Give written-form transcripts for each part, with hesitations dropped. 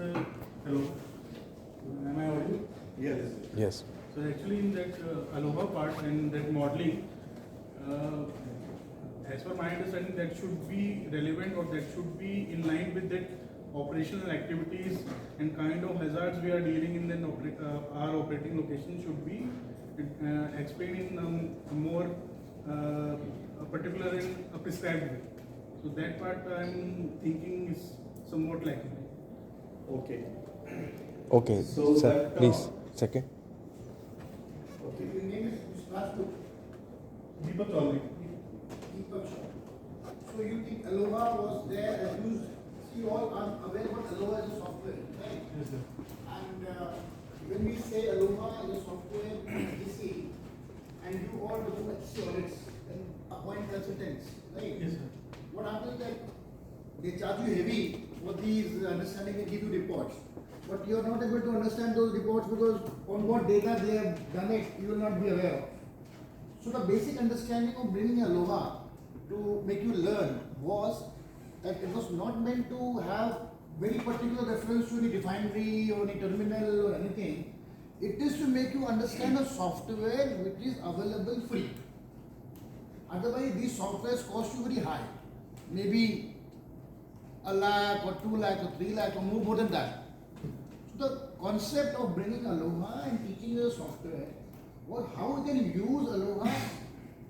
hello. Am I audible? Yes. Yes. So actually in that Aloha part and that modeling, as per my understanding, that should be relevant or that should be in line with that operational activities and kind of hazards we are dealing in. Then our operating location should be explained in a more particular and a prescribed way. So that part I'm thinking is somewhat lacking. Okay. Okay, So sir, that, please, second. Okay. Your name is Mr. Deepak Chaudhary. Deepak Shah. So you think Aloha was there as used? See, all are aware what Aloha is a software, right? Yes, sir. And when we say Aloha is a software DC, and you all do HPCL audits and appoint consultants, right? Yes, sir. What happens that they charge you heavy for these understanding and give you reports, but you are not able to understand those reports because on what data they have done it, you will not be aware of. So the basic understanding of bringing Aloha to make you learn was that it was not meant to have very particular reference to any refinery or any terminal or anything. It is to make you understand a software which is available free. Otherwise, these softwares cost you very high. Maybe a lakh or 2 lakh or 3 lakh or more than that. So the concept of bringing Aloha and teaching you the software was how you can use Aloha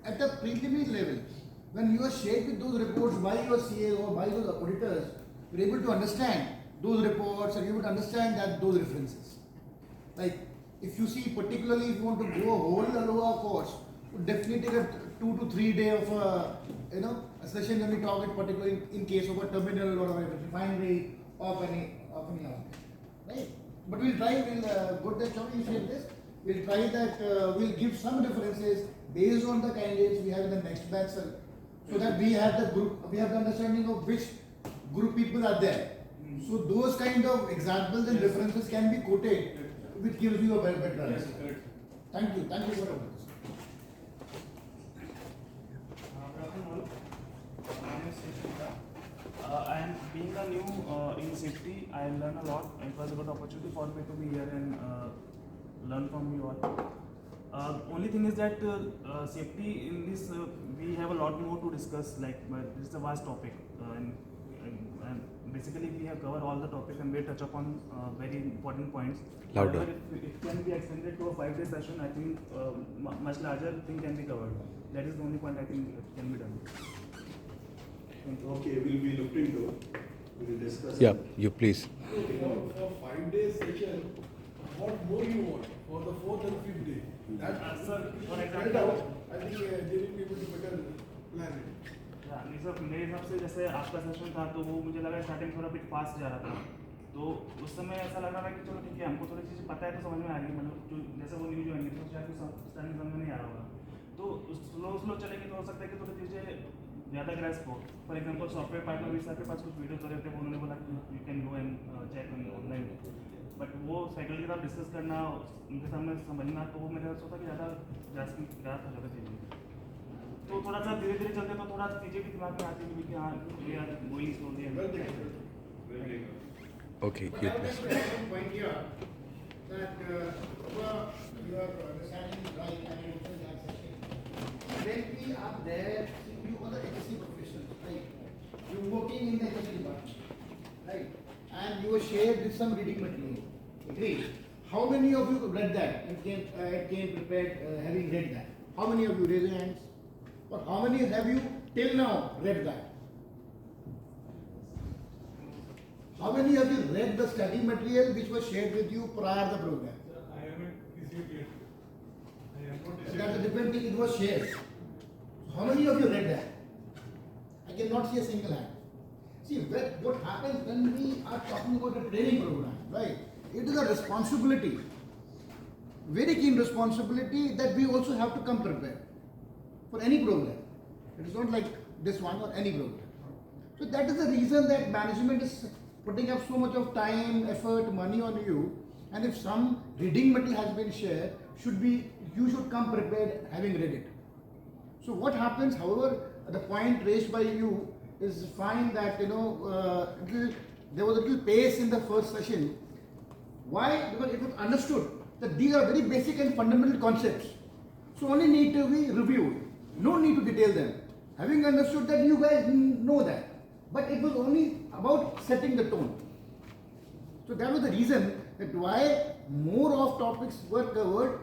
at a preliminary level. When you are shared with those reports by your CA or by those auditors, you're able to understand those reports and you're able to understand that those references. Like if you see particularly if you want to go a whole Aloha course, you definitely take a 2 to 3 day of a session when we talk it particularly in case of a terminal or a refinery of any outlet. Right? But we'll try, good that Chaudhary you said this, we'll try that, we'll give some references based on the candidates we have in the next batch, sir, so that we have the group, we have the understanding of which group people are there. So those kind of examples and references can be quoted, which gives you a better understanding. Thank you for all this. And being a new in safety, I learned a lot. It was a good opportunity for me to be here and learn from you all. Only thing is that safety in this, we have a lot more to discuss. But this is a vast topic, and basically we have covered all the topics and we touch upon very important points. Louder. However, if it can be extended to a 5-day session, I think much larger thing can be covered. That is the only point I think it can be done. Okay, will be looked into. We will discuss. Yeah, you please. For 5-day session, what more you want for the 4th and 5th day? That Sir, for spread example, out. I think they will be able to better plan it. नहीं sir, मेरे हिसाब से जैसे आपका session था तो वो मुझे लगा स्टार्टिंग थोड़ा बिट फास्ट जा रहा था, तो उस समय ऐसा लग रहा था कि चलो ठीक है हमको थोड़ी चीज़ें पता है तो समझ में आ रही है, मतलब जो जैसे वो न्यू ज्वाइन तो शायद स्टार्टिंग समझ में नहीं आ रहा होगा, तो स्लो चलेंगे तो हो सकता है कि थोड़ी चीज़ें ज़्यादा ग्रेस्प हो. फॉर एग्जाम्पल सॉफ्टवेयर पार्टनर भी के पास कुछ वीडियोस वगैरह थे, उन्होंने बोला कि you can go and check online, but वो फैकल्टी के साथ डिस्कस करना उनके सामने समझना, तो वो मेरे सोचा कि ज़्यादा हो जाता चीज़ें, तो थोड़ा सा धीरे धीरे चलते तो थोड़ा चीज़ें भी दिमाग में आती है कि हाँ we are going slowly. Okay, But you I would please. like to add one point here that you are understanding right and you also have session. When we are there, you are the HSC professionals, right? You are working in the HSC department, right? And you are shared with some reading material. Agreed? How many of you read that and came prepared having read that? How many of you raise your hands? Or how many have you till now read that? How many of you read the study material which was shared with you prior to the program? Sir, I haven't received yet. I have not received. That's a different thing, it was shared. So how many of you read that? I cannot see a single hand. See, what happens when we are talking about a training program, right? It is a responsibility, very keen responsibility that we also have to come prepared for any program. It is not like this one or any program. So that is the reason that management is putting up so much of time, effort, money on you. And if some reading material has been shared, you should come prepared having read it. So what happens, however, the point raised by you is fine that there was a little pace in the first session. Why? Because it was understood that these are very basic and fundamental concepts. So only need to be reviewed. No need to detail them. Having understood that, you guys know that. But it was only about setting the tone. So that was the reason that why more of topics were covered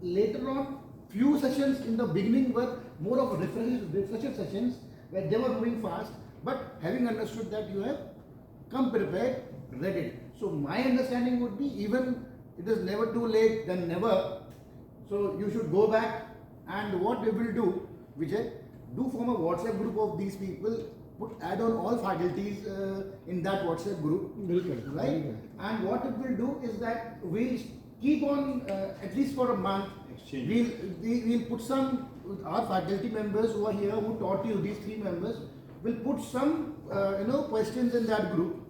later on. Few sessions in the beginning were more of refresher sessions where they were moving fast, but having understood that, you have come prepared, read it. So my understanding would be, even it is never too late than never. So you should go back, and what we will do, Vijay, do form a WhatsApp group of these people, add on all faculties in that WhatsApp group, right? And what it will do is that we'll keep on, at least for a month, we'll put some, our faculty members who are here, who taught you, these 3 members, will put some questions in that group,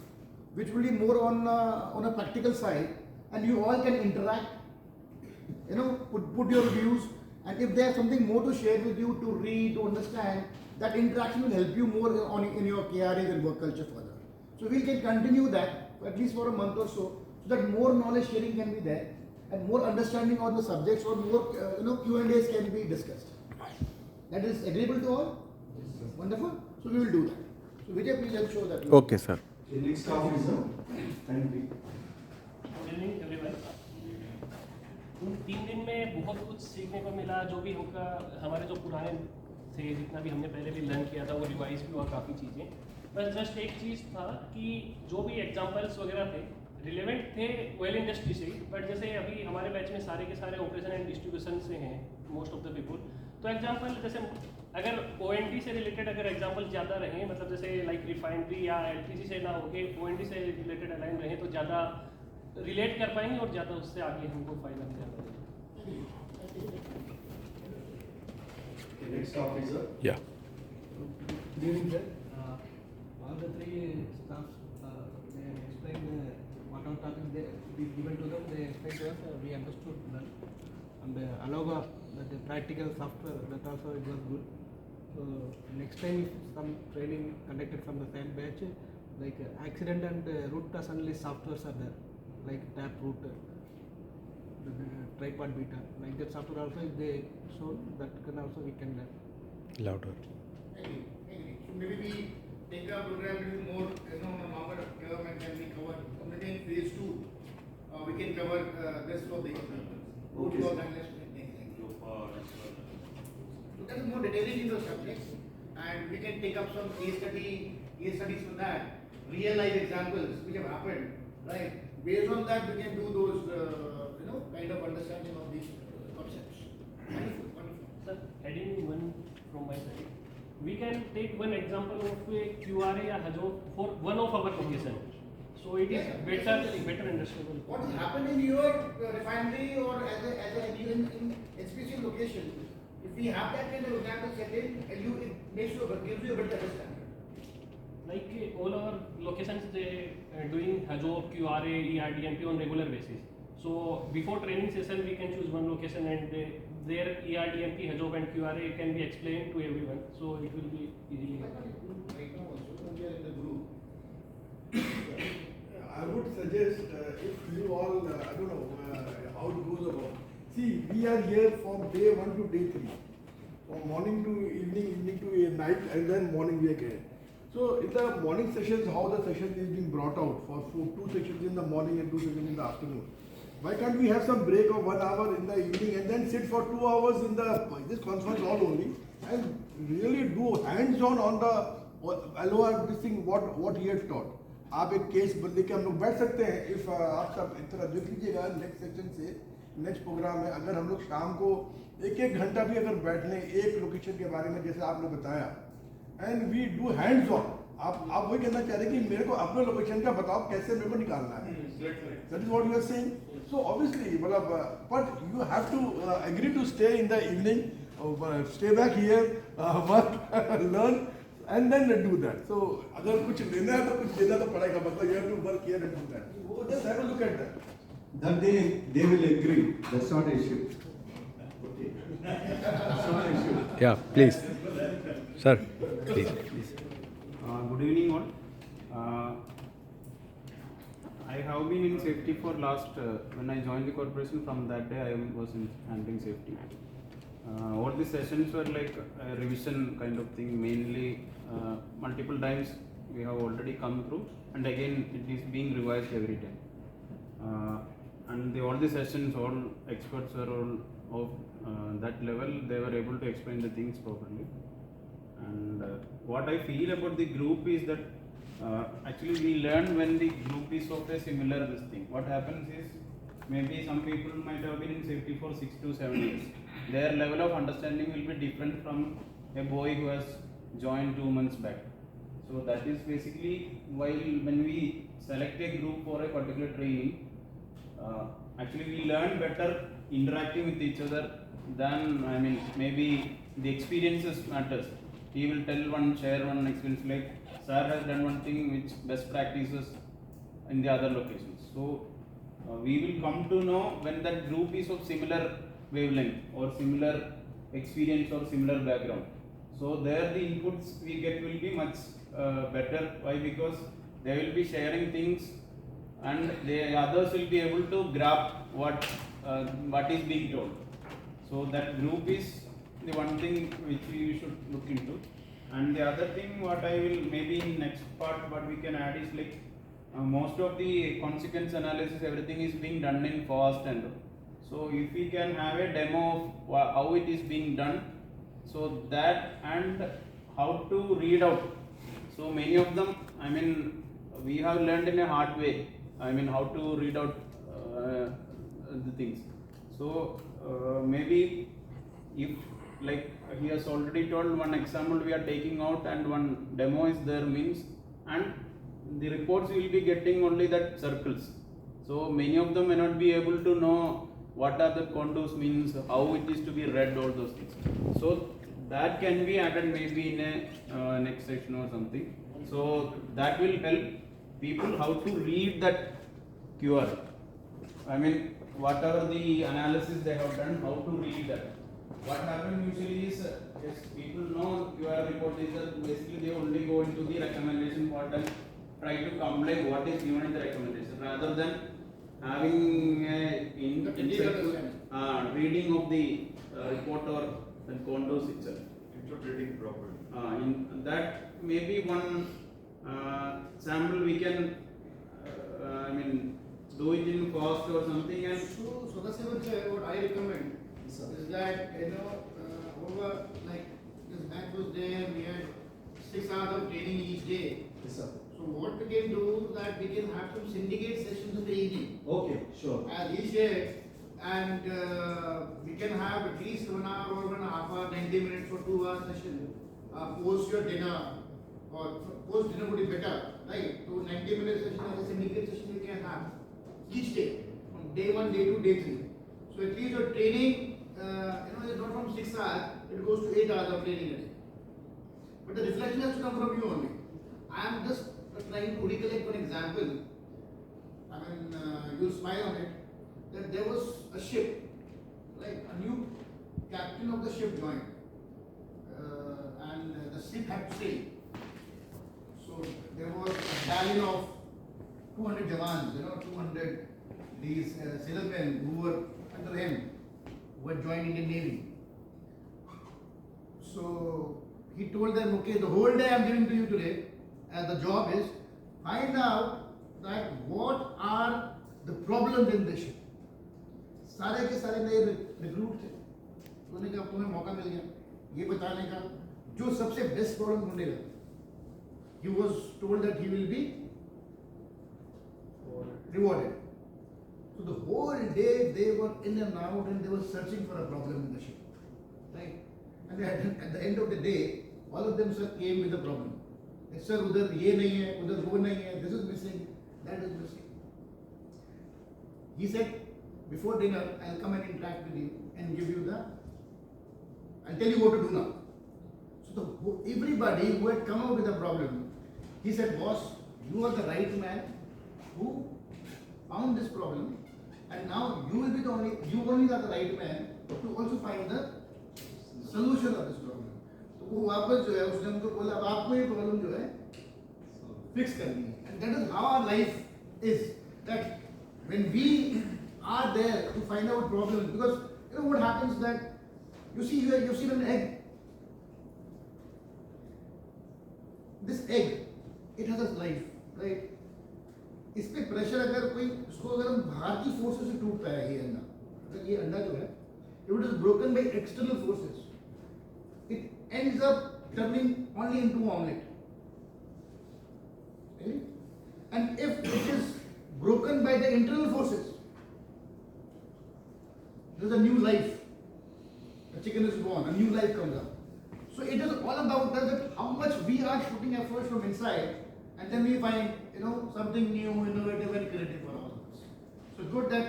which will be more on a practical side, and you all can interact, put your views, and if there's something more to share with you, to read, to understand, that interaction will help you more in your KRAs and work culture further. So we can continue that at least for a month or so that more knowledge sharing can be there and more understanding on the subjects, or more Q&As can be discussed. That is agreeable to all? Yes, wonderful. So we will do that. So Vijay, please help show that. Okay, sir. The next officer, and good evening everyone. उन 3 दिन में बहुत कुछ सीखने को मिला। जो भी हमारे जो पुराने थे, जितना भी हमने पहले भी लर्न किया था, वो रिवाइज भी हुआ काफ़ी चीज़ें। बस जस्ट एक चीज़ था कि जो भी एग्जांपल्स वगैरह थे रिलेवेंट थे ऑयल इंडस्ट्री से ही, बट जैसे अभी हमारे बैच में सारे के सारे ऑपरेशन एंड डिस्ट्रीब्यूशन से हैं मोस्ट ऑफ द पीपल, तो एग्जांपल जैसे अगर OND से रिलेटेड अगर एग्जांपल ज़्यादा रहे, मतलब जैसे लाइक रिफाइनरी या LPG से ना होके OND से रिलेटेड अलाइन रहे, तो ज़्यादा रिलेट कर पाएंगे और ज़्यादा उससे आगे हमको फायदा मिल जाता है। the next officer. Yeah. Good evening, sir. All the 3 staffs, they explained whatever topics they be given to them. They explained to us. We understood well. And along the practical software, that also it was good. So next time, if some training conducted from the same batch, like accident and root cause analysis softwares are there, like Taproot, the tripod beta, like that software also, if they show that can also we can learn. Louder. Agree. So maybe we take a program a little more, on a longer term, and then we cover maybe in phase 2. We can cover this for the root cause analysis. So that is more detailing in those subjects, and we can take up some case studies for that, real life examples which have happened, right? Based on that, we can do those, kind of understanding of these concepts. Wonderful. Sir, adding one from my side, we can take one example of a QRA or HAJO for one of our location. So it is better understandable. What has happened in your refinery or as a in HPCL location, if we have that kind of example set in, it makes you, gives you a better understanding. Like all our locations, they doing HAJO, QRA, ERDMP on regular basis. So before training session, we can choose one location, and their ERDMP, HAJO and QRA can be explained to everyone. So it will be easily. Right now also, when we are in the group, I would suggest if you all, I don't know how it goes about. See, we are here from day 1 to day 3, from morning to evening, evening to night, and then morning we are here. So in the morning sessions, how the session is being brought out for 2 sessions in the morning and 2 sessions in the afternoon. Why can't we have some break of 1 hour in the evening and then sit for 2 hours in this conference hall only and really do hands-on on the LOR, this thing, what he had taught. आप एक case लेके हम लोग बैठ सकते हैं। If आप सब इस तरह देख लीजिएगा नेक्स्ट सेक्शन से नेक्स्ट प्रोग्राम है, अगर हम लोग शाम को 1 घंटा भी अगर बैठ लें एक लोकेशन के बारे में जैसे आपने बताया, and we do hands on. आप वही कहना चाह रहे हैं कि मेरे को अपने लोकेशन का बताओ कैसे मेरे को निकालना है, that is what you are saying. So obviously मतलब but you have to agree to stay in the evening, stay back here, work, learn and then do that. So अगर कुछ लेना है तो कुछ देना तो पड़ेगा, मतलब you have to work here and do that. Just have a look at that. That they will agree. That's not an issue. Okay. That's not an issue. Yeah, please. Sir, please. Good evening all. I have been in safety for last, when I joined the corporation, from that day I was in handling safety. All the sessions were like a revision kind of thing, mainly multiple times we have already come through, and again it is being revised every time. And all the sessions, all experts were all of that level, they were able to explain the things properly. And what I feel about the group is that actually we learn when the group is of a similar this thing. What happens is, maybe some people might have been in safety for 6 to 7 years. Their level of understanding will be different from a boy who has joined 2 months back. So that is basically why when we select a group for a particular training, actually we learn better interacting with each other than, I mean, maybe the experiences matters. He will share one experience, like sir has done one thing which best practices in the other locations. So we will come to know when that group is of similar wavelength or similar experience or similar background. So there the inputs we get will be much better. Why? Because they will be sharing things and the others will be able to grab what is being told. So that group is the one thing which we should look into. And the other thing what I will maybe in next part what we can add is like most of the consequence analysis, everything is being done in fast and so if we can have a demo of how it is being done, so that and how to read out. So many of them, I mean, we have learned in a hard way, I mean, how to read out the things. So maybe if like he has already told, one example we are taking out and one demo is there means, and the reports will be getting only that circles. So many of them may not be able to know what are the contours means, how it is to be read, all those things. So that can be added maybe in a next section or something. So that will help people how to read that QR. I mean, whatever the analysis they have done, how to read that. What happens usually is, yes, people know QR report is that basically they only go into the recommendation part and try to comply what is given in the recommendation rather than having reading of the report or the contours itself. Interpreting properly. In that maybe one sample we can, I mean, do it in fast or something and. So that's what I recommend is that over like this batch was there, we had 6 hours of training each day. Yes, sir. So what we can do is that we can have some syndicate sessions in the evening. Okay, sure. As he said, and we can have at least 1 hour or 1.5 hour, 90 minutes or 2 hour session post your dinner, or post dinner would be better, right? So 90 minute session as a syndicate session you can have each day, from day 1, day 2, day 3. So at least your training, is not from 6 hours, it goes to 8 hours of training a day. But the reflection has to come from you only. I am just trying to recollect one example. I mean, you'll smile on it. That there was a ship, like a new captain of the ship joined, and the ship had to sail. So there was a battalion of 200 Jawans, 200 these sailormen who were under him, who had joined Indian Navy. So he told them, okay, the whole day I am giving to you today, and the job is find out that what are the problems in the ship. सारे के सारे नए recruit थे, उन्होंने कहा तुम्हें मौका मिल गया ये बताने का जो सबसे बेस्ट प्रॉब्लम ढूंढेगा. He was told that he will be rewarded. So the whole day they were in and out and they were searching for a problem in the ship, right? And at the end of the day, all of them came with a problem. Sir, udhar ye nahi hai, udhar wo nahi hai, this is missing, that is missing. He said, before dinner, I'll come and interact with you and give you I'll tell you what to do now. So everybody who had come up with a problem, he said, boss, you are the right man who found this problem, and now you will be you only are the right man to also find the solution of this problem. तो वो वापस जो है उसने उनको बोला अब आपको ये प्रॉब्लम जो है फिक्स करनी है, and that is how our life is. that when we are there to find out problems, because you know what happens that you see here, you've seen an egg. This egg, it has a life, right? इस पे pressure अगर कोई इसको अगर हम बाहर की forces से टूटता है ये अंडा, अगर ये अंडा जो है, if it is broken by external forces, it ends up turning only into omelette. Okay? And if it is broken by the internal forces, there is a new life. The chicken is born, a new life comes up. So it is all about that how much we are putting efforts from inside, and then we find something new, innovative, and creative for all of us. So good that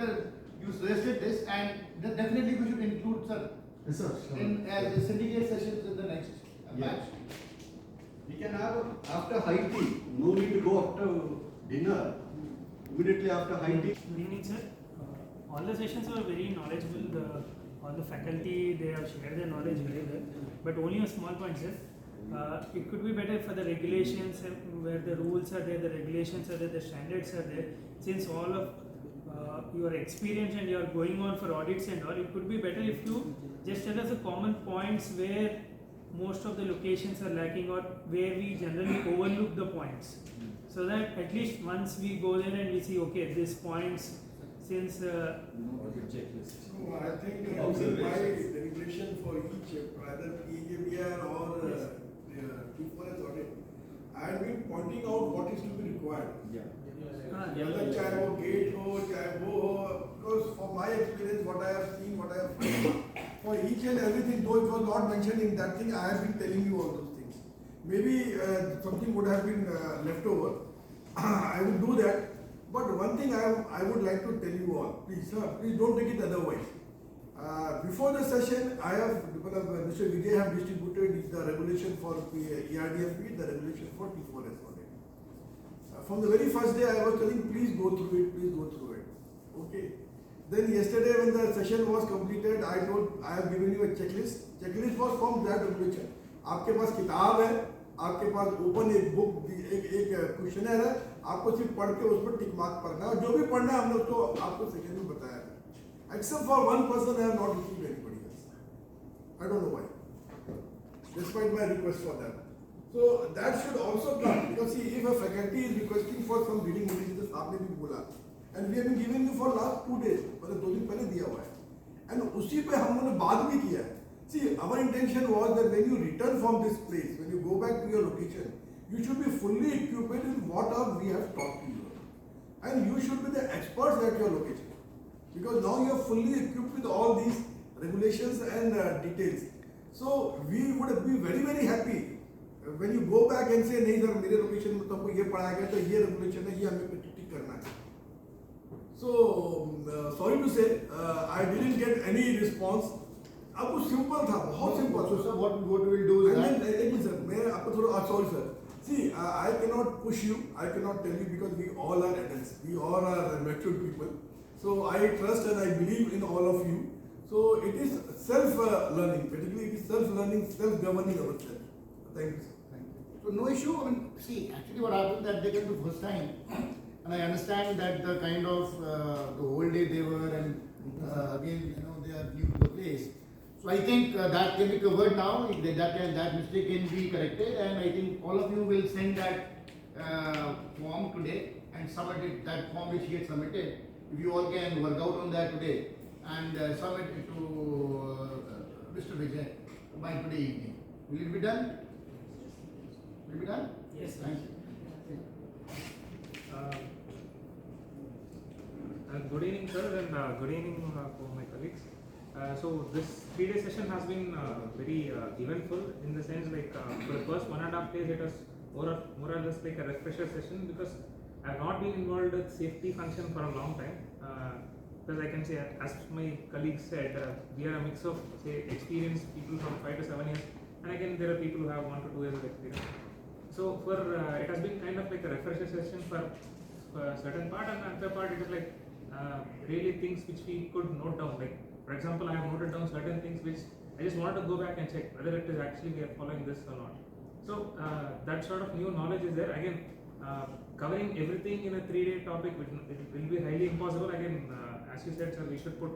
you suggested this, and definitely we should include sir Yes, sir. Sure. in as the syndicate sessions in the next batch. We can have after high tea. No need to go after dinner. Immediately after high tea. Good evening, sir. All the sessions were very knowledgeable. All the faculty, they have shared their knowledge very well. But only a small point, sir. It could be better for the regulations where the rules are there, the regulations are there, the standards are there. Since all of your experience and you are going on for audits and all, it could be better if you just tell us the common points where most of the locations are lacking or where we generally overlook the points. So that at least once we go there and we see, okay, these points, since No, I think by the regulation for each, either PABR or T4S audit, I have been pointing out what is to be required. Whether चाहे वो gate हो, चाहे वो हो, because for my experience, what I have seen, what I have found, for each and everything, though it was not mentioned in that thing, I have been telling you all those things. Maybe something would have been left over. I would do that. But one thing I would like to tell you all, please, sir, please don't take it otherwise. Before the session, I have, Mr. Vijay have distributed the regulation for ERDFP, the regulation for T4S audit. From the very first day, I was telling, please go through it. Okay. Then yesterday, when the session was completed, I have given you a checklist. Checklist was from that regulation. आपके पास किताब है, आपके पास open एक book, एक questionnaire है, आपको सिर्फ पढ़ के उस पर टिक मार्क करना है और जो भी पढ़ना है हमने उसको आपको सेकंड में बताया है. Except for one person, I have not received anybody else. I don't know why. Despite my request for that. So that should also come, because see, if a faculty is requesting for some reading materials, आपने भी बोला, and we have been giving you for last 2 days, मतलब 2 दिन पहले दिया हुआ है, and उसी पे हम लोगों ने बात भी किया है. See, our intention was that when you return from this place, when you go back to your location, you should be fully equipped with what all we have taught to you, and you should be the experts at your location, because now you are fully equipped with all these regulations and details. So we would be very very happy when you go back and say नहीं sir मेरे location में तो हमको ये पढ़ाया गया तो ये रेगुलेशन है, ये हमें टिक करना है. So sorry to say, I didn't get any response. अब वो सिंपल था, बहुत simple. So sir, what we will do is that. लेकिन सर मैं आपको थोड़ा sorry sir. See, I cannot push you, I cannot tell you, because we all are adults, we all are mature people. So I trust and I believe in all of you. So it is self-learning, particularly it is self-learning, self-governing ourselves. Thank you, sir. So no issue. I mean, see, actually what happened that they came the first time, and I understand that the kind of the whole day they were, and again they are new to the place. So I think that can be covered now. That mistake can be corrected, and I think all of you will send that form today and submit it. That form which he had submitted, if you all can work out on that today and submit it to Mr. Vijay by today evening. Will it be done? Will it be done? Yes, Thank you. Good evening, sir, and good evening for my colleagues. So this 3-day session has been very eventful in the sense like for the first 1.5 days it was more or less like a refresher session, because I have not been involved with safety function for a long time. Because I can say, as my colleagues said, we are a mix of say experienced people from 5 to 7 years, and again there are people who have 1 to 2 years of experience. So for it has been kind of like a refresher session for a certain part, and another part it is like really things which we could note down. Like for example, I have noted down certain things which I just wanted to go back and check whether it is actually we are following this or not. So that sort of new knowledge is there. Again, covering everything in a 3-day topic, it will be highly impossible. Again, as you said, sir, we should put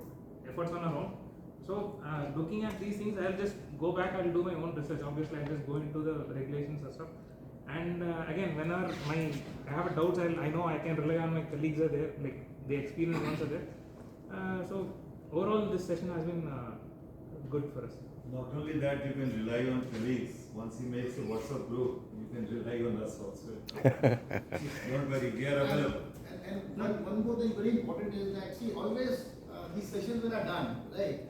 efforts on our own. So, looking at these things, I'll just go back, I'll do my own research. Obviously, I'll just go into the regulations and stuff. And again, whenever I have doubts, I know I can rely on my colleagues are there, like the experienced ones are there. So, overall, this session has been good for us. Not only that, you can rely on colleagues. Once he makes a WhatsApp group, you can rely on us also. Don't worry, we are available. And one more thing very important is that, see, always these sessions when are done, right?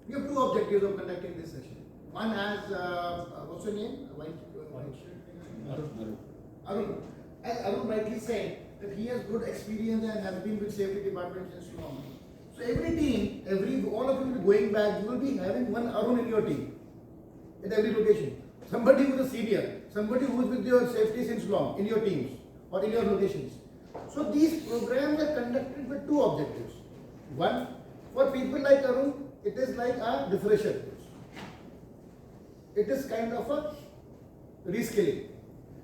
We have two objectives of conducting this session. One as, what's your name? Arun. As Arun rightly said, that he has good experience and has been with safety department since long. So every team, all of you will be going back, you will be having one Arun in your team, at every location. Somebody who is a senior, somebody who is with your safety since long, in your teams, or in your locations. So these programs are conducted with two objectives. One, for people like Arun, it is like a refresher course. It is kind of a reskilling,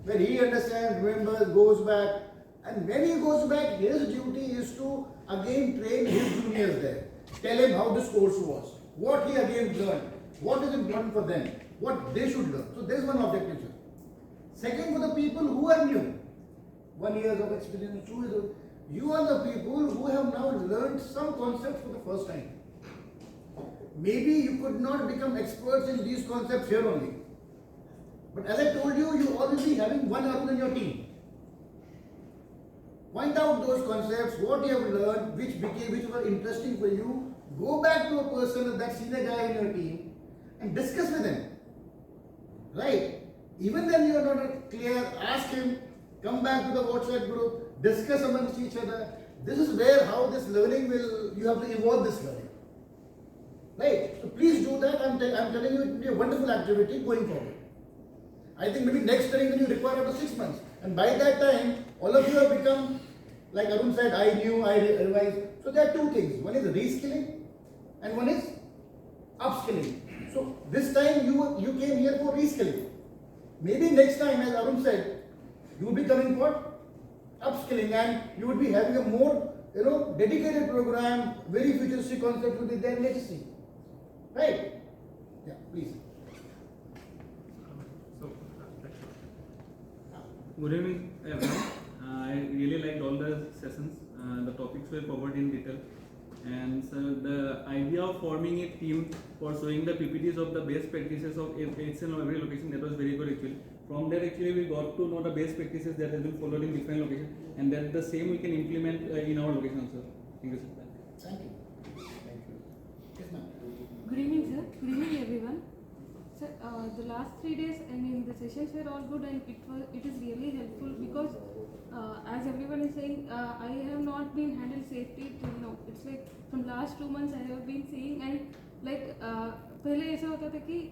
where he understands, remembers, goes back, and when he goes back, his duty is to again train his juniors there. Tell him how this course was, what he again learned, what is important for them, what they should learn. So there is one objective, sir. Second, for the people who are new, 1 year of experience, 2 years of, you are the people who have now learned some concepts for the first time. Maybe you could not become experts in these concepts here only. But as I told you, you all will be having one Arun in your team. Find out those concepts, what you have learned, which were interesting for you. Go back to a person, that senior guy in your team, and discuss with him. Right? Even then you are not clear, ask him, come back to the WhatsApp group, discuss amongst each other. This is where how this learning you have to evolve this learning. Right? So please do that. I'm telling you, it will be a wonderful activity going forward. I think maybe next training you require after 6 months. And by that time, all of you have become, like Arun said, I knew, I revised. So there are two things. One is reskilling and one is upskilling. So this time you came here for reskilling. Maybe next time, as Arun said, you will be coming for upskilling and you would be having a more dedicated program, very futuristic concept with the then legacy. Right? Yeah, please. Good evening, everyone. I really liked all the sessions. The topics were covered in detail. And so the idea of forming a team for showing the PPTs of the best practices of each and every location, that was very good actually. From there actually we got to know the best practices that has been followed in different locations, and that the same we can implement in our location also. Thank you, sir. Thank you. Thank you. Yes, ma'am. Good evening, sir. Good evening, everyone. Sir, the last 3 days, the sessions were all good, and it is really helpful because, as everyone is saying, I have not been handled safety till now. It's like from last 2 months I have been seeing, and like पहले ऐसा होता था कि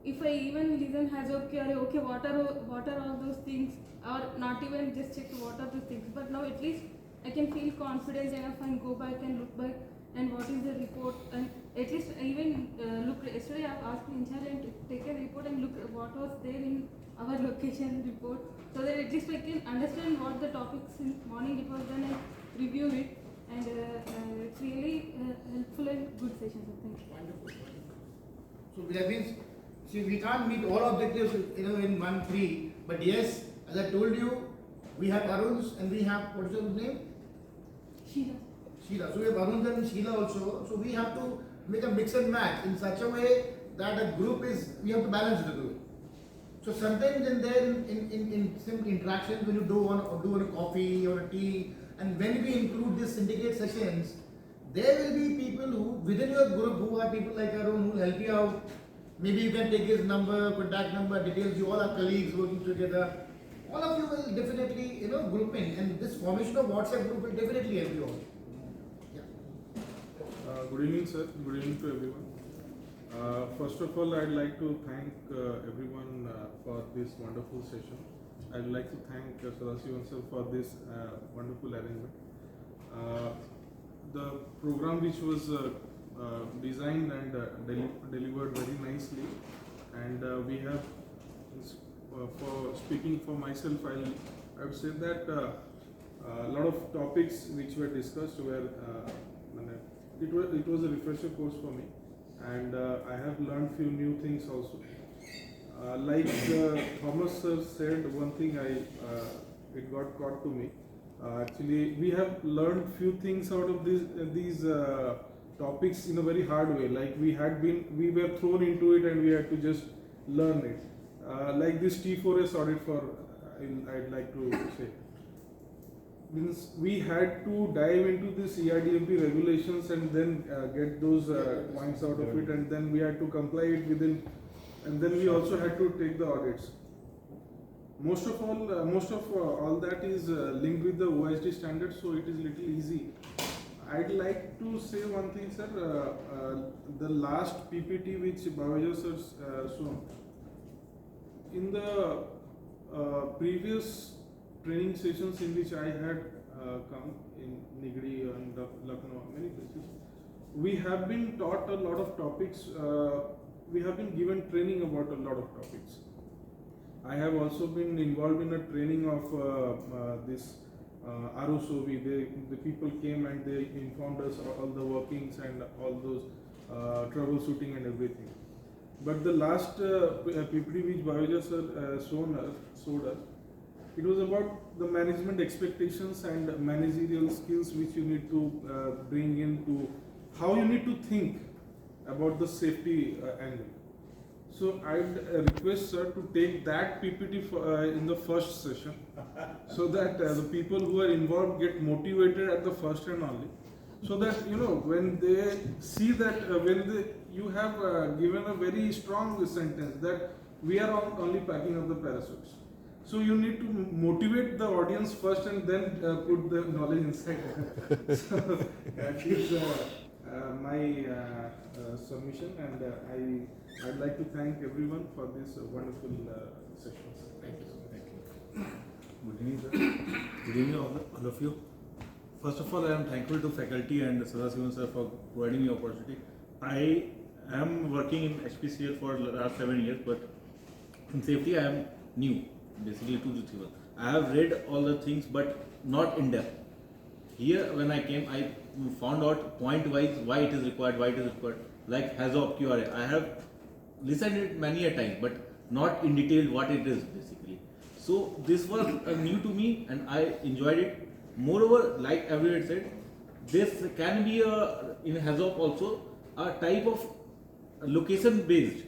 if I even listen has okay, what are all those things, or not even just check what are the things, but now at least I can feel confidence enough and go back and look back and what is the report, and at least even look. Yesterday I have asked in charge and take a report and look at what was there in our location report, so that at least I can understand what the topics in morning it was done and review it, and it's really helpful and good session. So thank you. Wonderful. So that means, see, we can't meet all objectives in 1-3, but yes, as I told you, we have Arun's and we have, what is your name? Sheila. So we have Arun and Sheila also. So we have to make a mix and match in such a way that a group we have to balance the group. So sometimes in simple interactions, when you do on a coffee or a tea, and when we include these syndicate sessions, there will be people who within your group who are people like Arun who will help you out. Maybe you can take his number, contact number, details. You all are colleagues working together. All of you will definitely group in, and this formation of WhatsApp group will definitely help you all. Good evening, sir. Good evening to everyone. First of all, I'd like to thank everyone for this wonderful session. I'd like to thank Sadasivan sir for this wonderful arrangement. The program which was designed and delivered very nicely, and we have, for speaking for myself, I'll I would say that a lot of topics which were discussed were it was a refresher course for me, and I have learned few new things also. Like Thomas sir said, one thing it got caught to me. Actually, we have learned few things out of these topics in a very hard way. Like we were thrown into it and we had to just learn it. Like this T4S audit I'd like to say. Means we had to dive into this ERDMP regulations and then get those points out of it, and then we had to comply it within, and then we also had to take the audits. Most of all that is linked with the OISD standards, so it is little easy. I'd like to say one thing, sir. The last PPT which Bhaveja sir shown, in the previous training sessions in which I had come in Nigri and Lucknow, many places, we have been taught a lot of topics. We have been given training about a lot of topics. I have also been involved in a training of this ROSOV. The people came and they informed us all the workings and all those troubleshooting and everything. But the last PPT which Bhaveja sir showed us, it was about the management expectations and managerial skills which you need to bring into how you need to think about the safety angle. So I'd request sir to take that PPT in the first session, so that the people who are involved get motivated at the first and only, so that when they see that you have given a very strong sentence that we are only packing up the parachutes. So you need to motivate the audience first and then put the knowledge inside. So that is my submission, and I'd like to thank everyone for this wonderful session. Thank you. Thank you. Good evening, sir. Good evening, all of you. First of all, I am thankful to faculty and Sadasivan sir for providing me opportunity. I am working in HPCL for the last 7 years, but in safety I am new, basically 2 to 3 months. I have read all the things, but not in depth. Here, when I came, I found out point-wise why it is required, like HAZOP QRA. I have listened it many a time, but not in detail what it is basically. So this was new to me and I enjoyed it. Moreover, like everyone said, this can be in HAZOP also a type of location-based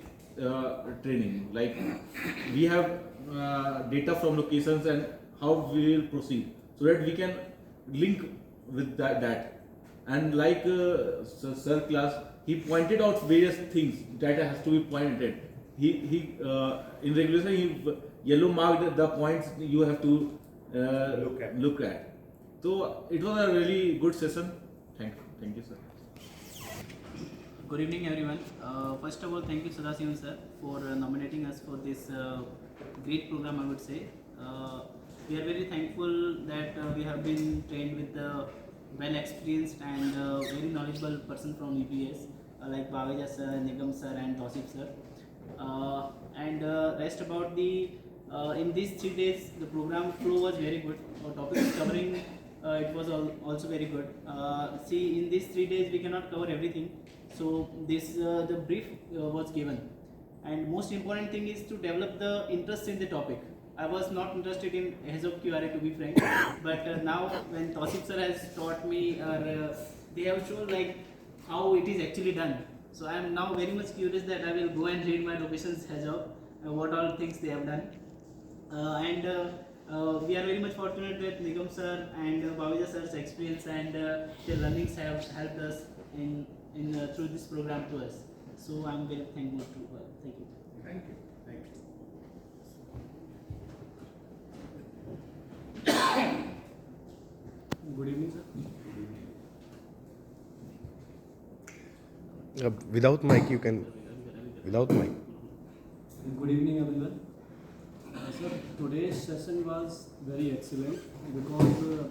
training. Like we have data from locations and how we will proceed, so that we can link with that. And like sir class, he pointed out various things that has to be pointed. He in regulation he yellow marked the points you have to look at. So it was a really good session. Thank you, sir. Good evening, everyone. First of all, thank you, Sadasivan sir, for nominating us for this great program, I would say. We are very thankful that we have been trained with the well-experienced and very knowledgeable person from UPES, like Bhaveja sir, Nigam sir and Tosif sir. And rest about in these 3 days, the program flow was very good. Our topic covering, it was also very good. See, in these 3 days, we cannot cover everything. So the brief was given. And most important thing is to develop the interest in the topic. I was not interested in HAZOP QRA, to be frank, but now when Tosif sir has taught me, they have shown like how it is actually done. So I am now very much curious that I will go and read my locations HAZOP, what all things they have done. We are very much fortunate that Nigam sir and Bhaveja sir's experience and their learnings have helped us in through this program to us. So I am very thankful to all. Thank you. Thank you. Thank you. Good evening, sir. Without mic, you can. Without mic. Good evening, everyone. Sir, today's session was very excellent because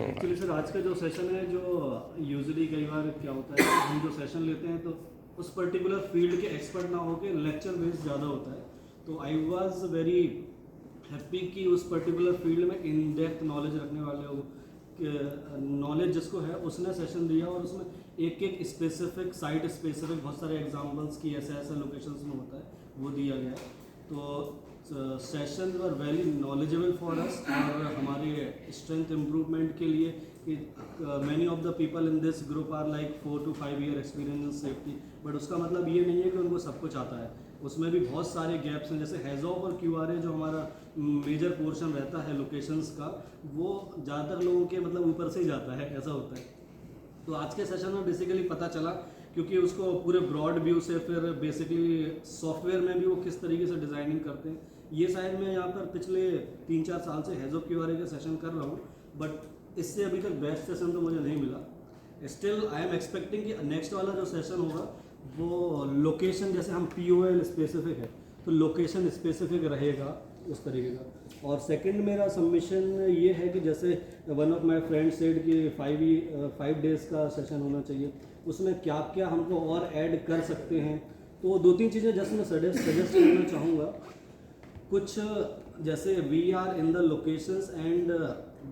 actually sir आज का जो session है, जो usually कई बार क्या होता है, हम जो सेशन लेते हैं तो उस पर्टिकुलर फील्ड के एक्सपर्ट ना होकर लेक्चर बेस्ड ज़्यादा होता है. तो आई वाज वेरी हैप्पी कि उस पर्टिकुलर फील्ड में इन डेप्थ नॉलेज रखने वाले हो, नॉलेज जिसको है उसने सेशन दिया और उसमें एक एक स्पेसिफिक साइट स्पेसिफिक बहुत सारे एग्जांपल्स की ऐसे ऐसे लोकेशंस में होता है वो दिया गया। तो session were very knowledgeable for us और हमारे स्ट्रेंथ इम्प्रूवमेंट के लिए कि many of the people in this group are like 4 to 5 year experience in safety, but उसका मतलब ये नहीं है कि उनको सब कुछ आता है, उसमें भी बहुत सारे गैप्स हैं। जैसे हैज़ऑफ और क्यूआरए जो हमारा मेजर पोर्शन रहता है लोकेशंस का, वो ज़्यादातर लोगों के मतलब ऊपर से ही जाता है, ऐसा होता है। तो आज के सेशन में बेसिकली पता चला, क्योंकि उसको पूरे ब्रॉड व्यू से फिर बेसिकली सॉफ्टवेयर में भी वो किस तरीके से डिज़ाइनिंग करते हैं, ये शायद मैं यहाँ पर पिछले 3-4 साल से हैज़ऑफ क्यूआरए का सेशन कर रहा हूँ, बट इससे अभी तक बेस्ट सेशन तो मुझे नहीं मिला। स्टिल आई एम एक्सपेक्टिंग कि नेक्स्ट वाला जो सेशन होगा वो लोकेशन, जैसे हम POL स्पेसिफिक है तो लोकेशन स्पेसिफिक रहेगा उस तरीके का। और सेकंड मेरा सबमिशन ये है कि जैसे one of my friend said कि 5 days का सेशन होना चाहिए, उसमें क्या क्या हमको और ऐड कर सकते हैं। तो 2-3 चीज़ें जस्ट मैं सजेस्ट करना चाहूँगा। कुछ जैसे we are in the locations and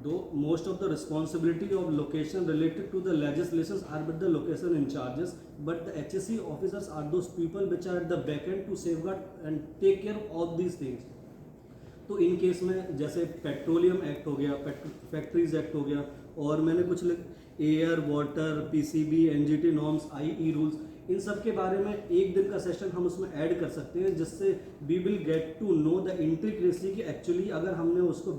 though most of the responsibility of location related to the legislations are with the location in charges, but the HSE officers are those people which are at the back end to safeguard and take care of all these things. तो in case में जैसे petroleum act हो गया, factories act हो गया, और मैंने कुछ air, water, PCB, NGT norms, IE rules, इन सब के बारे में एक दिन का सेशन हम उसमें ऐड कर सकते हैं, जिससे we will get to know the intricacy कि एक्चुअली अगर हमने उसको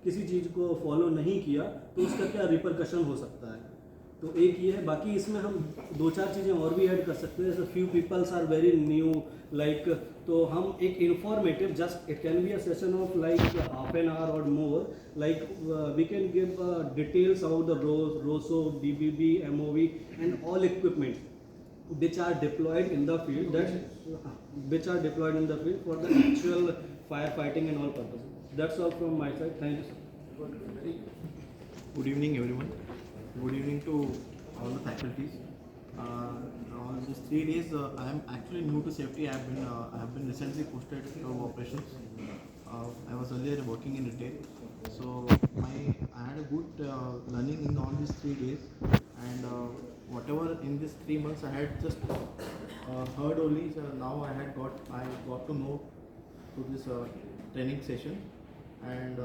किसी चीज़ को फॉलो नहीं किया तो उसका क्या रिपरकशन हो सकता है। तो एक ये है, बाकी इसमें हम 2-4 चीज़ें और भी ऐड कर सकते हैं। जैसे few peoples are very new like, तो हम एक informative, just it can be a session of like half an hour और more, like we can give details about the रोसो, DBB, MOV and all equipment which are deployed in the field for the actual firefighting and all purposes. That's all from my side. Thank you, sir. Good evening, everyone. Good evening to all the faculties. On these 3 days, I am actually new to safety. I have been recently posted to operations. I was earlier working in retail, so I had a good learning in all these 3 days, and whatever in these 3 months I had just heard only. So now I got to know through this training session, and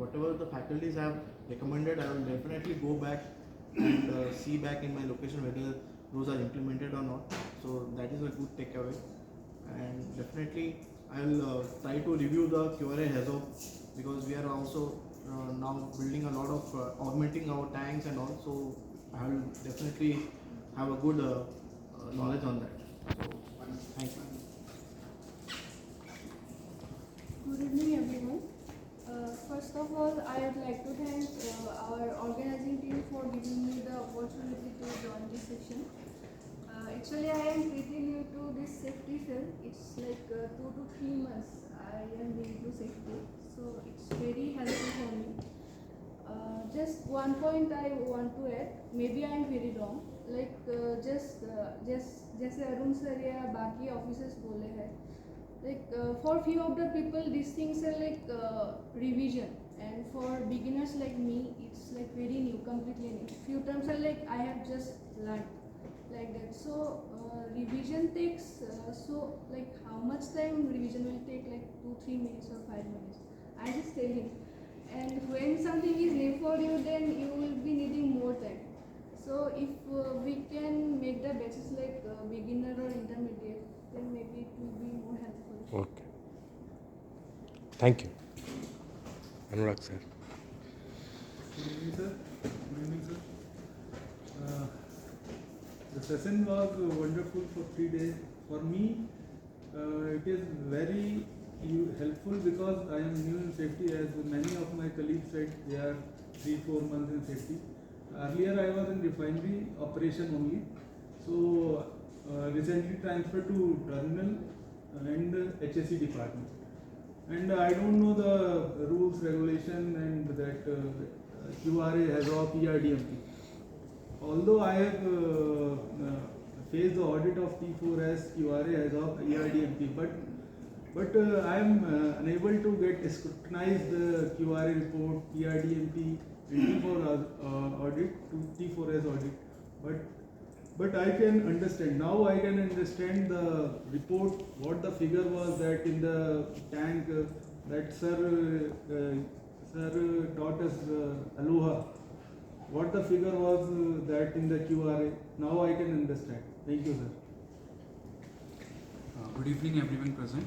whatever the faculties have recommended, I will definitely go back and see back in my location whether those are implemented or not. So that is a good takeaway, and definitely I will try to review the QRA HAZOP, because we are also now building a lot of augmenting our tanks and all. So I will definitely have a good knowledge on that. So thank you. Good evening, everyone. First of all, I would like to thank our organizing team for giving me the opportunity to join this session. Actually, I am pretty new to this safety field. It's like 2 to 3 months I am new to safety, so it's very helpful for me. Just one point I want to add, maybe I am very wrong, like जैसे Arun sir या बाकी officers बोले हैं, like for few of the people these things are like revision, and for beginners like me it's like very new, completely new. Few terms are like I have just learned like that. So revision takes so like how much time revision will take, like 2-3 minutes or 5 minutes, I just tell him. And when something is new for you, then you will be needing more time. So if we can make the batches like beginner or intermediate, then maybe it will be more helpful. Okay. Thank you. Anurag sir. Good evening, sir. Good evening, sir. The session was wonderful for 3 days. For me, it is very helpful because I am new in safety, as many of my colleagues said they are 3-4 months in safety. Earlier I was in refinery operation only, so recently transferred to terminal and HSE department, and I don't know the rules, regulation, and that QRA, HAZOP, ERDMP. Although I have faced the audit of T4S, QRA, HAZOP, ERDMP, but but I am unable to get scrutinize the QRA report, PRDMP, and T4 audit to T4S audit. But I can understand, now I can understand the report, what the figure was that in the tank that sir taught us Aloha. What the figure was that in the QRA. Now I can understand. Thank you, sir. Good evening, everyone present.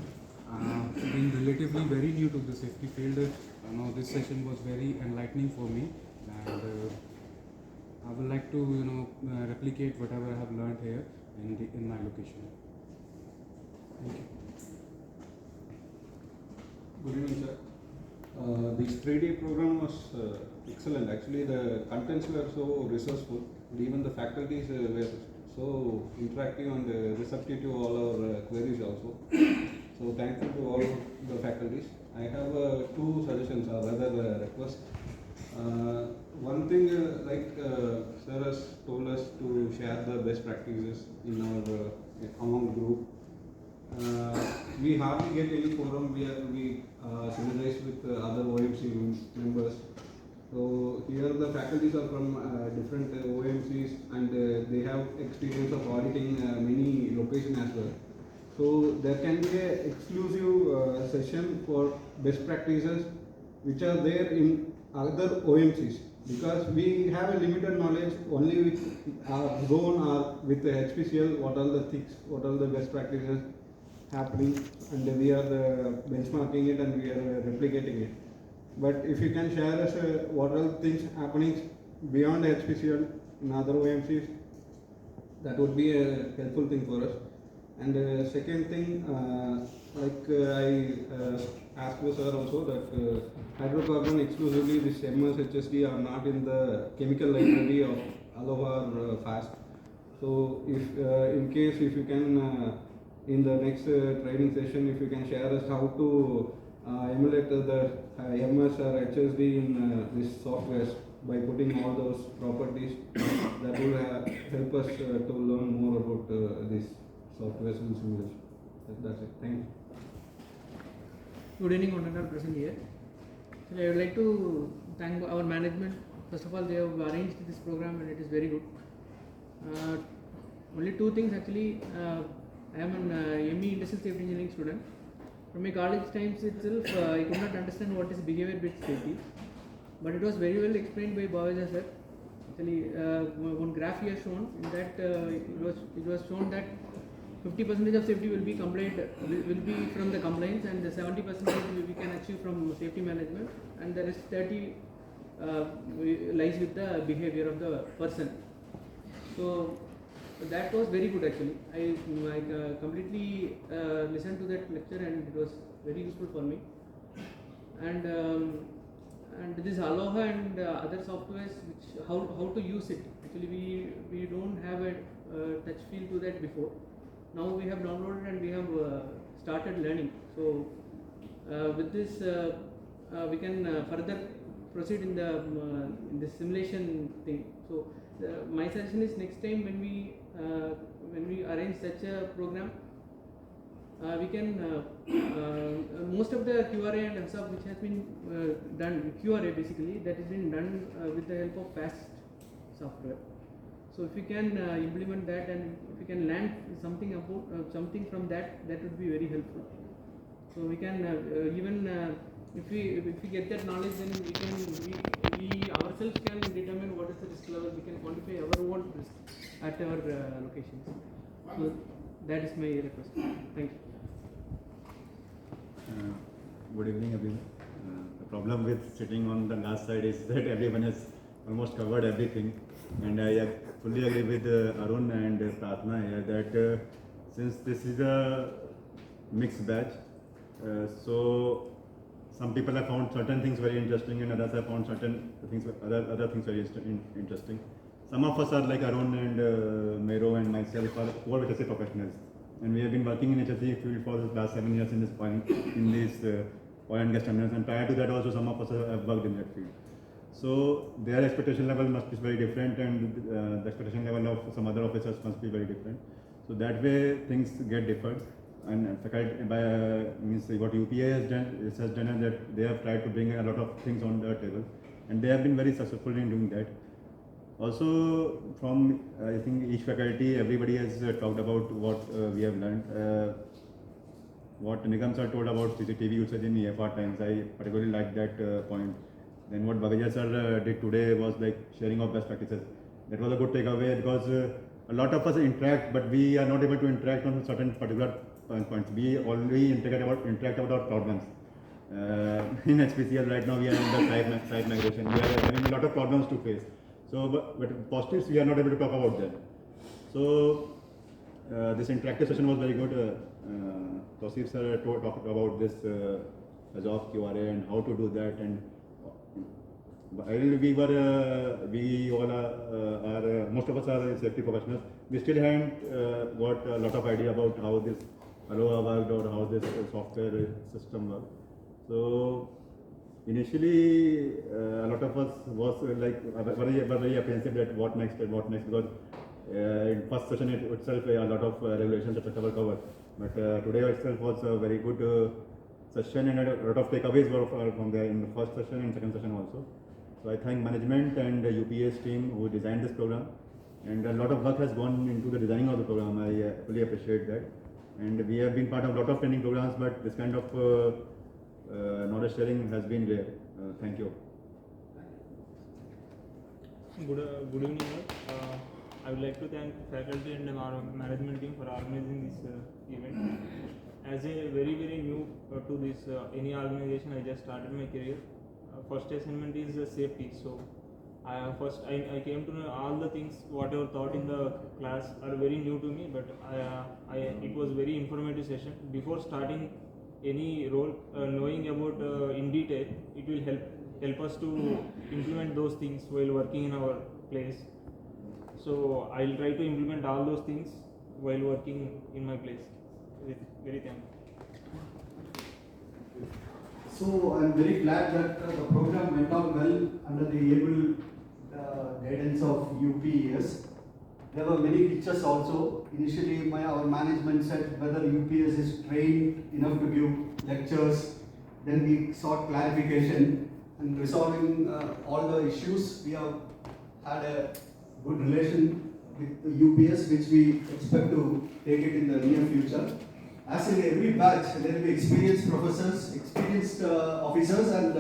Being relatively very new to the safety field, this session was very enlightening for me, and I would like to replicate whatever I have learned here in my location. Thank you. Good evening, sir. This 3-day program was excellent. Actually, the contents were so resourceful, and even the faculties were so interactive and receptive to all our queries also. So thankful to all the faculties. I have 2 suggestions or rather requests. One thing, sir has told us to share the best practices in our among group. We hardly get any forum where we synergize with other OMC members. So here the faculties are from different OMCs and they have experience of auditing many locations as well. So there can be an exclusive session for best practices which are there in other OMCs, because we have a limited knowledge only with our zone or with the HPCL, what are the things, what are the best practices happening, and we are benchmarking it and we are replicating it. But if you can share us what are the things happening beyond HPCL in other OMCs, that would be a helpful thing for us. And second thing, I asked the sir also that hydrocarbon exclusively this MS HSD are not in the chemical library of Aloha or FAST. So if in case if you can in the next training session, if you can share us how to emulate the MS or HSD in this software by putting all those properties, that will help us to learn more about this software and simulation. That's it. Thank you. Good evening, honorable present here. So I would like to thank our management. First of all, they have arranged this program and it is very good. Only 2 things actually. I am an ME Industrial Safety Engineering student. From my college times itself, I could not understand what is behavior-based safety, but it was very well explained by Bhaveja sir. Actually, one graph he has shown, in that it was shown that 50% of safety will be from the compliance, and the 70% we can achieve from safety management, and the rest 30 lies with the behavior of the person. So that was very good actually. I completely listened to that lecture and it was very useful for me. And this Aloha and other softwares, which how to use it. Actually, we don't have a touch feel to that before. Now we have downloaded and we have started learning. So with this, we can further proceed in the simulation thing. So my suggestion is next time when we arrange such a program, we can most of the QRA and stuff which has been done, QRA basically, that has been done with the help of FAST software. So if we can implement that and if we can learn something about something from that, that would be very helpful. So we can even if we get that knowledge, then we ourselves can determine what is the risk level. We can quantify our own risk at our locations. So that is my request. Thank you. Good evening, everyone. The problem with sitting on the last side is that everyone has almost covered everything, and I fully agree with Arun and Pratna here that since this is a mixed batch, so some people have found certain things very interesting and others have found certain things, other things very interesting. Some of us are like Arun and Mero and myself are core HSC professionals, and we have been working in HSC field for the last 7 years in this oil and gas terminals, and prior to that also some of us have worked in that field. So their expectation level must be very different, and the expectation level of some other officers must be very different. So that way things get differed. and faculty by means what UPA has done is that they have tried to bring a lot of things on the table, and they have been very successful in doing that. Also, from I think each faculty, everybody has talked about what we have learned. What Nigam sir told about CCTV usage in EFR times, I particularly like that point. Then what Bagaja sir did today was like sharing of best practices. That was a good takeaway because a lot of us interact, but we are not able to interact on certain particular points. We already interact about our problems. In HPCL right now we are in the site migration. We are having a lot of problems to face. So, but positives we are not able to talk about them. So, this interactive session was very good. Tosif sir talked about this of QRA and how to do that, and we all are most of us are safety professionals. We still haven't got a lot of idea about how this Aloha worked or how this software system works. So initially, a lot of us was like very apprehensive that what next, because in first session itself a lot of regulations etc. were covered. But today itself was a very good session, and a lot of takeaways were from there in the first session and second session also. So I thank management and the UPES team who designed this program, and a lot of work has gone into the designing of the program. I fully appreciate that, and we have been part of a lot of training programs, but this kind of knowledge sharing has been rare. Thank you. Good evening all. I would like to thank faculty and our management team for organizing this event. As a very new to this any organization, I just started my career. First assignment is safety. So I came to know all the things whatever taught in the class are very new to me, but it was very informative session. Before starting any role, knowing about in detail, it will help us to implement those things while working in our place. So I'll try to implement all those things while working in my place. Very thankful. So I'm very glad that the program went on well under the able guidance of UPES. There were many teachers also. Initially, our management said whether UPES is trained enough to give lectures. Then we sought clarification and resolving all the issues. We have had a good relation with the UPES, which we expect to take it in the near future. As in every batch, there will be experienced professors, experienced officers, and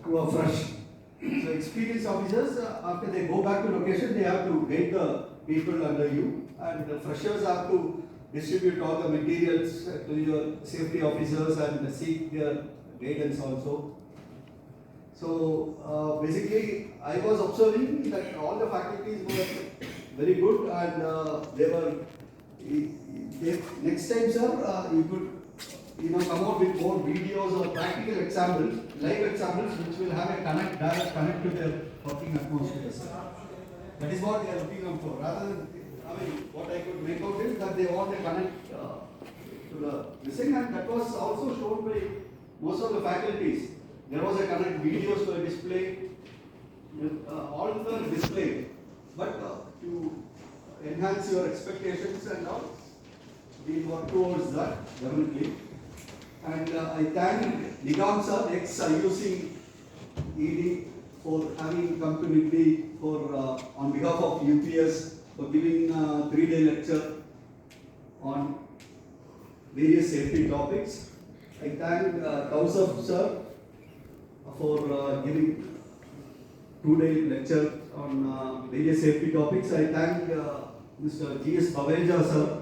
who are fresh. So experienced officers, after they go back to location, they have to guide the people under you, and the freshers have to distribute all the materials to your safety officers and seek their guidance also. So basically, I was observing that all the faculties were very good, and they were. Next time, sir, you could come out with more videos or practical examples, live examples, which will have a direct connect to their working atmosphere. That is what they are looking out for. Rather than, what I could make out is that they want a connect to the listening, and that was also shown by most of the faculties. There was a connect, videos were displayed, all were displayed, but to enhance your expectations and all, we work towards that, definitely. And I thank Nigam sir, ex-IUC ED, for having come to Nidhi for on behalf of UPS for giving a 3-day lecture on various safety topics. I thank Kausaf sir for giving 2-day lecture on various safety topics. I thank Mr. G.S. Baveja sir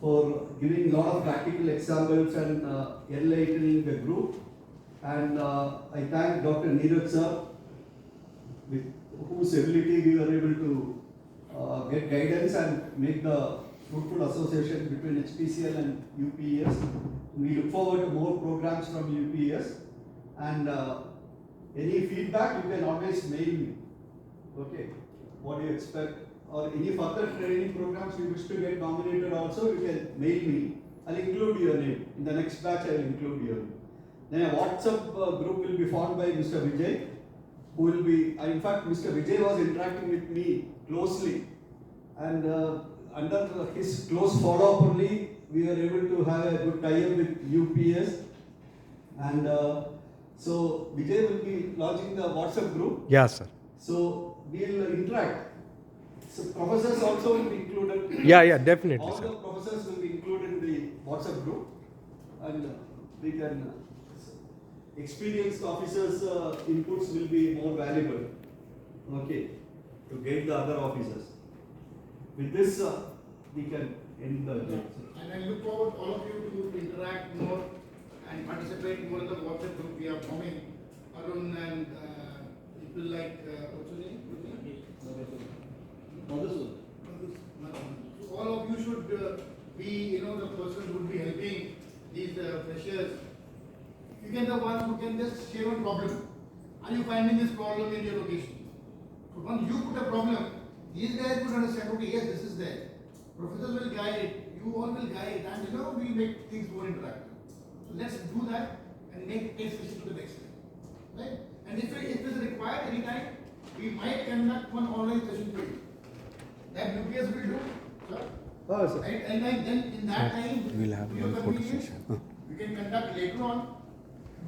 for giving a lot of practical examples and enlightening the group. And I thank Dr. Neeraj sir, with whose ability we were able to get guidance and make the fruitful association between HPCL and UPES. We look forward to more programs from UPES, and any feedback you can always mail me. Okay, what do you expect? Or any further training programs you wish to get nominated also, you can mail me. I'll include your name. In the next batch, I will include your name. Then a WhatsApp group will be formed by Mr. Vijay, who will be, in fact, Mr. Vijay was interacting with me closely. And under his close follow-up only, we were able to have a good tie-up with UPES, and so Vijay will be launching the WhatsApp group. Yeah, sir. So we'll interact. So professors also will be included. Yeah, definitely, All sir. the professors will be included in the WhatsApp group, and we can experienced officers' inputs will be more valuable. Okay, to guide the other officers. With this, we can end the. And I look forward all of you to interact more and participate more in the WhatsApp group we are forming. Arun and people like what's your name? So all of you should be, the person who would be helping these freshers. You can the ones who can just share one problem. Are you finding this problem in your location? So once you put a problem, these guys would understand, okay, yes, this is there. Professors will guide, you all will guide, and we make things more interactive. So let's do that and make case session to the next level. Right? And if it is required anytime, we might conduct one online session for you. That UPS will do, sir. Oh, sir. Right? And then in that time, We'll have your one photo convenience, session. we can conduct later on.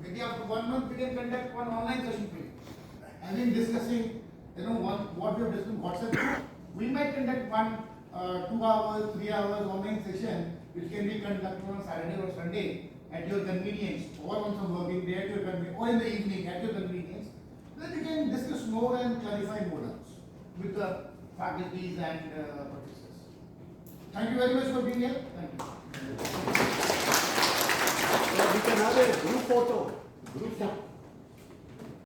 Maybe after 1 month, we can conduct one online session for you. Having discussing, what we have discussed in WhatsApp, we might conduct one 2 hours, 3 hours online session, which can be conducted on Saturday or Sunday at your convenience, or on some working day at your convenience, or in the evening at your convenience. Then we can discuss more and clarify more doubts with the faculties and professors. Thank you very much for being here. Thank you. We can have a group photo.